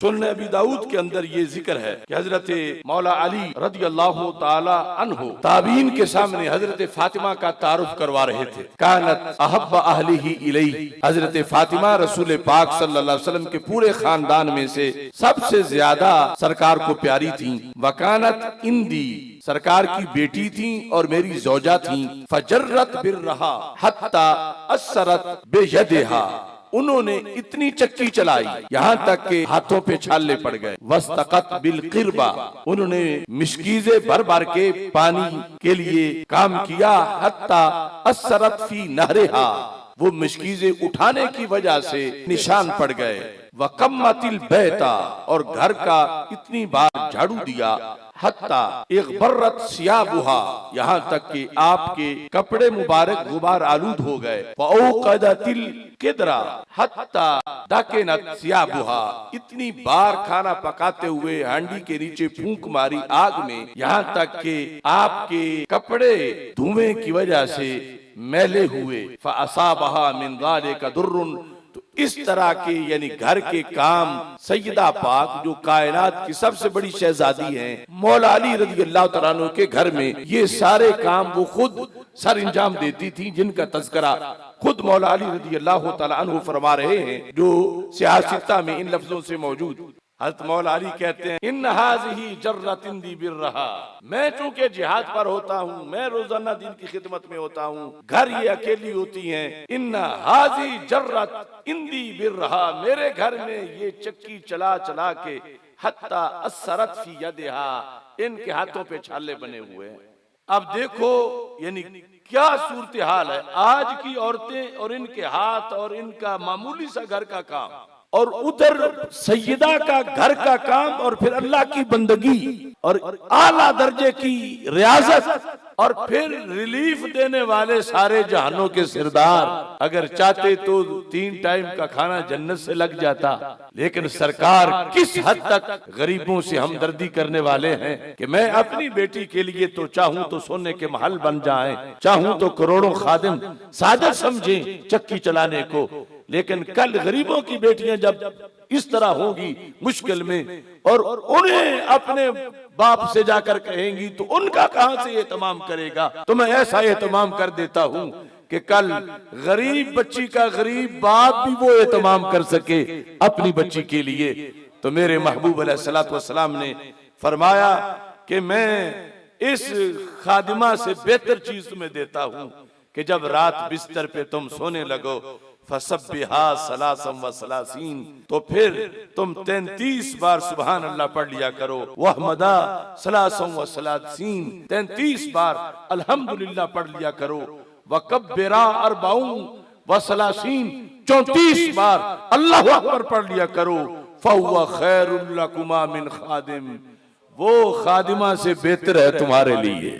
सुन्नह अबी दाऊद के अंदर ये जिक्र है कि हजरत मौला अली रज़ी अल्लाह ताला अन्हु ताबीन के सामने हजरत फातिमा का तारुफ करवा रहे थे। कानत अहब्ब अहलिही इलैहि, हजरत फातिमा रसूल पाक सल्लल्लाहु अलैहि वसल्लम के पूरे खानदान में से सबसे ज्यादा सरकार को प्यारी थी। वकानत इंदी, सरकार की बेटी थी और मेरी जोजा थी। फजर्रत बिर्रहा हत्ता असरत बेयदिहा, उन्होंने इतनी चक्की चलाई यहाँ तक के हाथों पे छाले पड़ गए। वस्तकत बिल किरबा, उन्होंने मिश्कीजे भर भर के पानी के लिए काम किया। हत्ता असरत फी नहरिहा, वो मिश्कीजे उठाने की वजह से निशान पड़ गए। वकम्मतिल बैता, और घर का इतनी बार झाड़ू दिया। हत्ता एक बर्रत सियाबुहा, यहाँ तक कि आपके कपड़े मुबारक गुबार आलूद हो गए। वऔकदतिल किदरा हत्ता दकनत सियाबुहा, इतनी बार खाना पकाते हुए हांडी के नीचे फूंक मारी आग में, यहाँ तक कि आपके कपड़े धुएं की वजह से मैले हुए। फअसाबहा मिन ज़ालिका दुर्रुन, तो इस तरह के यानी घर के काम सैयदा पाक जो कायनात की सबसे बड़ी शहजादी हैं, मौला अली रज़ी अल्लाह तआला अन्हु के घर में ये सारे काम वो खुद सर इंजाम देती थी, जिनका तज़किरा खुद मौला अली रज़ी अल्लाह तआला अन्हु फरमा रहे हैं, जो सियासता में इन लफ्जों से मौजूद। हज़रत मौला अली कहते हैं, इन हाज़िही जर्रतिन दी बिर्रहा, मैं चूंकि जिहाद पर होता हूँ, मैं रोजाना दिन की खिदमत में होता हूँ, घर ये अकेली होती हैं। इन हाज़ी जर्रत इंदी बिर्रहा, मेरे घर में ये चक्की चला चला के हत्ता असरत फी यदिहा, इनके हाथों पे छाले बने हुए हैं। अब देखो यानी क्या सूरत हाल है आज की औरतें और इनके हाथ और इनका मामूली सा घर का काम, और उधर सैयदा का घर का काम, और फिर अल्लाह की बंदगी और आला दर्जे की रियाजत, और फिर रिलीफ देने वाले सारे जहानों के सरदार। अगर चाहते तो 3 टाइम का खाना जन्नत से लग जाता, लेकिन सरकार किस हद तक गरीबों से हमदर्दी करने वाले हैं कि मैं अपनी बेटी के लिए तो चाहूं तो सोने के महल बन जाए, चाहूं तो करोड़ों खादिम सादर समझें चक्की चलाने को, लेकिन कल गरीबों की बेटियां जब इस तरह होगी मुश्किल में और उन्हें अपने बाप से जाकर कहेंगी तो उनका कहां से एहतमाम करेगा। तो मैं ऐसा एहतमाम कर देता हूं कि कल गरीब बच्ची का गरीब बाप भी वो एहतमाम कर सके अपनी बच्ची के लिए। तो मेरे महबूब अलैहिस्सलातु वस्सलाम ने फरमाया कि मैं इस खादिमा से बेहतर चीज तुम्हें देता हूं कि जब रात बिस्तर पे तुम सोने लगो, फसब्बिहा सलासम व सलासीन, तो फिर तुम 33 बार सुभान अल्लाह पढ़ लिया करो। वहमदा सलासम व सलासीन, 33 बार अल्हम्दुलिल्लाह पढ़ लिया करो। वकब्बिरा अरबाउन व सलासीन, 34 बार अल्लाहु अकबर पढ़ लिया करो। फहुवा खैरुल लकुमा मिन खादिम, वो खादिमा से बेहतर है तुम्हारे लिए।